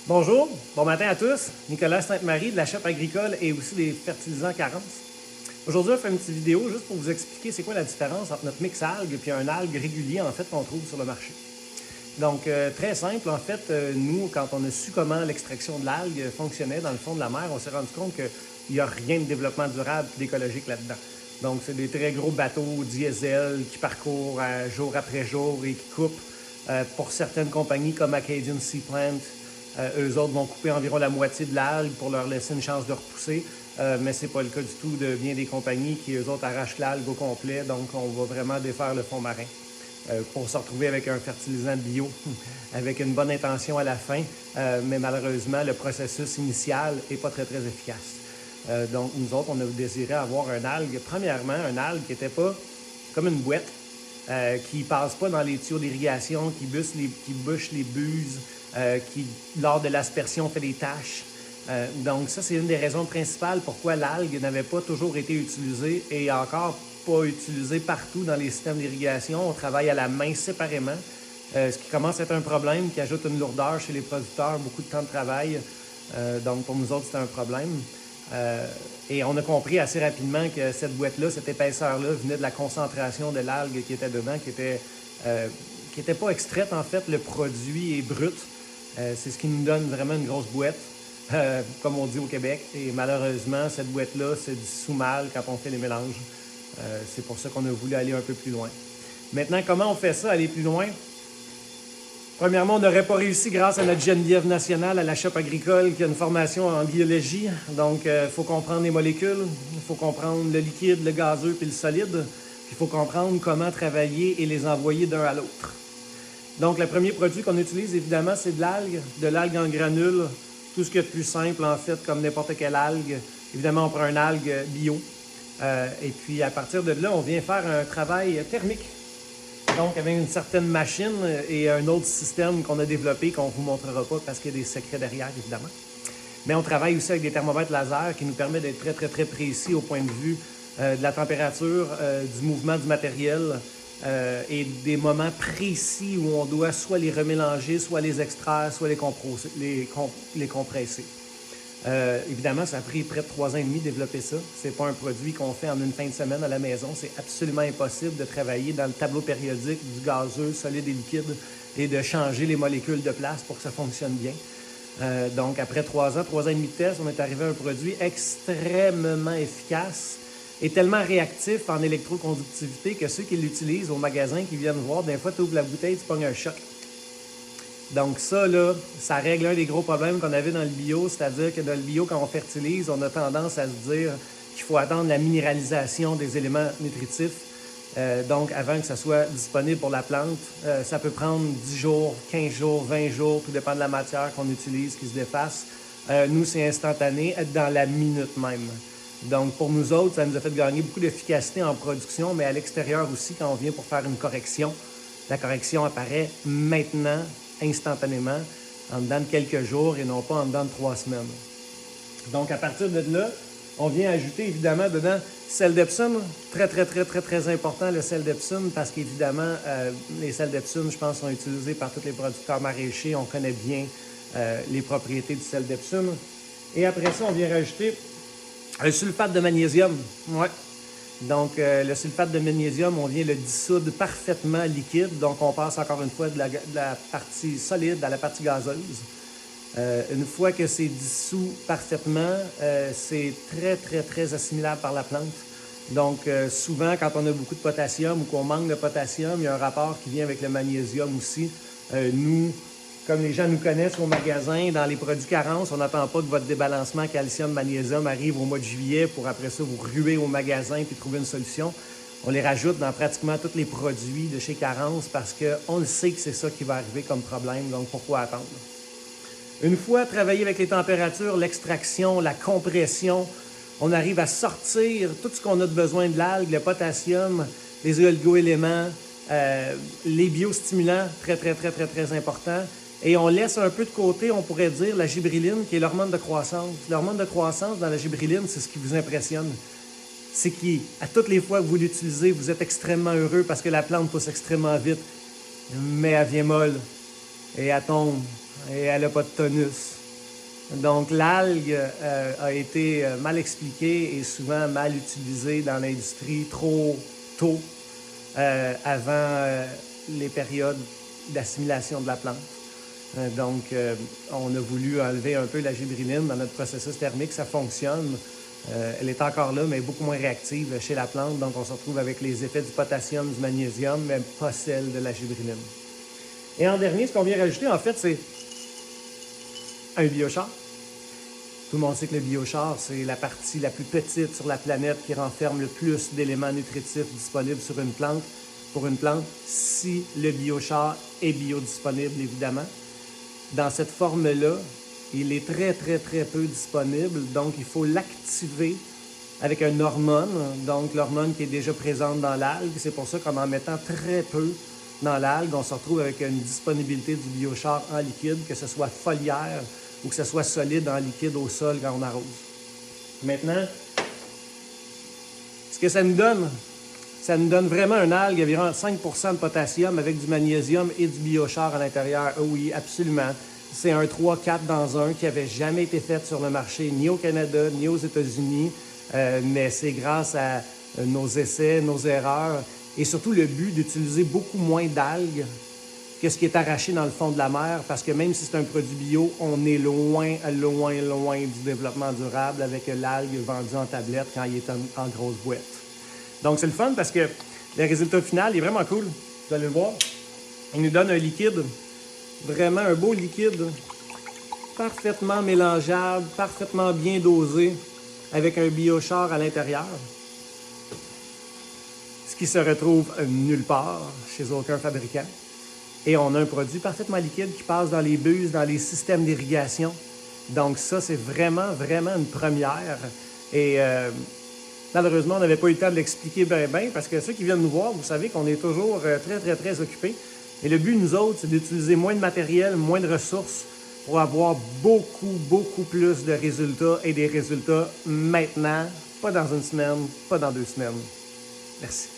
Bonjour, bon matin à tous. Nicolas Sainte-Marie de la Shop agricole et aussi des fertilisants Carence. Aujourd'hui, on fait une petite vidéo juste pour vous expliquer c'est quoi la différence entre notre mix algues et un algue régulier en fait qu'on trouve sur le marché. Donc, très simple, en fait, nous, quand on a su comment l'extraction de l'algue fonctionnait dans le fond de la mer, on s'est rendu compte qu'il n'y a rien de développement durable et d'écologique là-dedans. Donc, c'est des très gros bateaux diesel qui parcourent jour après jour et qui coupent. Pour certaines compagnies comme Acadian Sea Plant, eux autres vont couper environ la moitié de l'algue pour leur laisser une chance de repousser. Mais ce n'est pas le cas du tout de bien des compagnies qui, eux autres, arrachent l'algue au complet. Donc, on va vraiment défaire le fond marin pour se retrouver avec un fertilisant bio avec une bonne intention à la fin. Mais malheureusement, le processus initial n'est pas très, très efficace. Donc, nous autres, on a désiré avoir un algue. Premièrement, un algue qui n'était pas comme une boîte, qui ne passe pas dans les tuyaux d'irrigation, qui bouche les buses, qui, lors de l'aspersion, fait des taches. Donc ça, c'est une des raisons principales pourquoi l'algue n'avait pas toujours été utilisée et encore pas utilisée partout dans les systèmes d'irrigation. On travaille à la main séparément, ce qui commence à être un problème, qui ajoute une lourdeur chez les producteurs, beaucoup de temps de travail. Donc pour nous autres, c'était un problème. Et on a compris assez rapidement que cette boîte-là, cette épaisseur-là, venait de la concentration de l'algue qui était dedans, qui était pas extraite en fait. Le produit est brut. C'est ce qui nous donne vraiment une grosse boîte, comme on dit au Québec. Et malheureusement, cette boîte-là se dissout mal quand on fait les mélanges. C'est pour ça qu'on a voulu aller un peu plus loin. Maintenant, comment on fait ça, aller plus loin? Premièrement, on n'aurait pas réussi grâce à notre Geneviève nationale à la Shop agricole qui a une formation en biologie. Donc, il faut comprendre les molécules, il faut comprendre le liquide, le gazeux puis le solide. Il faut comprendre comment travailler et les envoyer d'un à l'autre. Donc, le premier produit qu'on utilise, évidemment, c'est de l'algue en granules. Tout ce qui est plus simple, en fait, comme n'importe quelle algue. Évidemment, on prend une algue bio. Et puis, à partir de là, on vient faire un travail thermique. Donc, avec une certaine machine et un autre système qu'on a développé, qu'on ne vous montrera pas parce qu'il y a des secrets derrière, évidemment. Mais on travaille aussi avec des thermomètres laser qui nous permettent d'être très, très, très précis au point de vue de la température, du mouvement du matériel et des moments précis où on doit soit les remélanger, soit les extraire, soit les compresser. Évidemment, ça a pris près de 3 ans et demi de développer ça. C'est pas un produit qu'on fait en une fin de semaine à la maison. C'est absolument impossible de travailler dans le tableau périodique du gazeux, solide et liquide et de changer les molécules de place pour que ça fonctionne bien. Donc, après 3 ans et demi de test, on est arrivé à un produit extrêmement efficace et tellement réactif en électroconductivité que ceux qui l'utilisent au magasin, qui viennent voir, des fois, tu ouvres la bouteille, tu pognes un choc. Donc ça, là, ça règle un des gros problèmes qu'on avait dans le bio, c'est-à-dire que dans le bio, quand on fertilise, on a tendance à se dire qu'il faut attendre la minéralisation des éléments nutritifs. Donc, avant que ça soit disponible pour la plante, ça peut prendre 10 jours, 15 jours, 20 jours, tout dépend de la matière qu'on utilise qui se défasse. Nous, c'est instantané, dans la minute même. Donc, pour nous autres, ça nous a fait gagner beaucoup d'efficacité en production, mais à l'extérieur aussi, quand on vient pour faire une correction, la correction apparaît maintenant, instantanément, en dedans de quelques jours et non pas en dedans de 3 semaines. Donc, à partir de là, on vient ajouter évidemment dedans sel d'Epsom, très, très, très, très, très important le sel d'Epsom parce qu'évidemment, les sels d'Epsom, je pense, sont utilisés par tous les producteurs maraîchers. On connaît bien les propriétés du sel d'Epsom. Et après ça, on vient rajouter un sulfate de magnésium. Ouais. Donc, le sulfate de magnésium, on vient le dissoudre parfaitement liquide. Donc, on passe encore une fois de la partie solide à la partie gazeuse. Une fois que c'est dissous parfaitement, c'est très, très, très assimilable par la plante. Donc, souvent, quand on a beaucoup de potassium ou qu'on manque de potassium, il y a un rapport qui vient avec le magnésium aussi. Nous, comme les gens nous connaissent au magasin, dans les produits Carence, on n'attend pas que votre débalancement calcium-magnésium arrive au mois de juillet pour après ça vous ruer au magasin puis trouver une solution. On les rajoute dans pratiquement tous les produits de chez Carence parce qu'on le sait que c'est ça qui va arriver comme problème, donc pourquoi attendre? Une fois travaillé avec les températures, l'extraction, la compression, on arrive à sortir tout ce qu'on a de besoin de l'algue, le potassium, les oligo-éléments, les biostimulants, très, très, très, très, très importants. Et on laisse un peu de côté, on pourrait dire, la gibberelline, qui est l'hormone de croissance. L'hormone de croissance dans la gibberelline, c'est ce qui vous impressionne. C'est qu'à toutes les fois que vous l'utilisez, vous êtes extrêmement heureux parce que la plante pousse extrêmement vite, mais elle vient molle et elle tombe et elle n'a pas de tonus. Donc, l'algue a été mal expliquée et souvent mal utilisée dans l'industrie trop tôt, avant les périodes d'assimilation de la plante. Donc, on a voulu enlever un peu la gibberelline dans notre processus thermique. Ça fonctionne. Elle est encore là, mais beaucoup moins réactive chez la plante. Donc, on se retrouve avec les effets du potassium, du magnésium, mais pas celle de la gibberelline. Et en dernier, ce qu'on vient rajouter, en fait, c'est un biochar. Tout le monde sait que le biochar, c'est la partie la plus petite sur la planète qui renferme le plus d'éléments nutritifs disponibles sur une plante, pour une plante, si le biochar est biodisponible, évidemment. Dans cette forme-là, il est très, très, très peu disponible, donc il faut l'activer avec une hormone, donc l'hormone qui est déjà présente dans l'algue. C'est pour ça qu'en mettant très peu dans l'algue, on se retrouve avec une disponibilité du biochar en liquide, que ce soit foliaire ou que ce soit solide en liquide au sol quand on arrose. Maintenant, ce que ça nous donne, ça nous donne vraiment un algue environ 5% de potassium avec du magnésium et du biochar à l'intérieur. Oh oui, absolument. C'est un 3-4 dans un qui n'avait jamais été fait sur le marché, ni au Canada, ni aux États-Unis. Mais c'est grâce à nos essais, nos erreurs et surtout le but d'utiliser beaucoup moins d'algues que ce qui est arraché dans le fond de la mer, parce que même si c'est un produit bio, on est loin, loin, loin du développement durable avec l'algue vendue en tablette quand il est en grosse boîte. Donc c'est le fun parce que le résultat final est vraiment cool. Vous allez le voir. Il nous donne un liquide, vraiment un beau liquide, parfaitement mélangeable, parfaitement bien dosé, avec un biochar à l'intérieur. Ce qui se retrouve nulle part chez aucun fabricant. Et on a un produit parfaitement liquide qui passe dans les buses, dans les systèmes d'irrigation. Donc ça, c'est vraiment, vraiment une première. Et malheureusement, on n'avait pas eu le temps de l'expliquer bien, parce que ceux qui viennent nous voir, vous savez qu'on est toujours très, très, très occupés. Et le but, nous autres, c'est d'utiliser moins de matériel, moins de ressources pour avoir beaucoup, beaucoup plus de résultats et des résultats maintenant, pas dans une semaine, pas dans 2 semaines. Merci.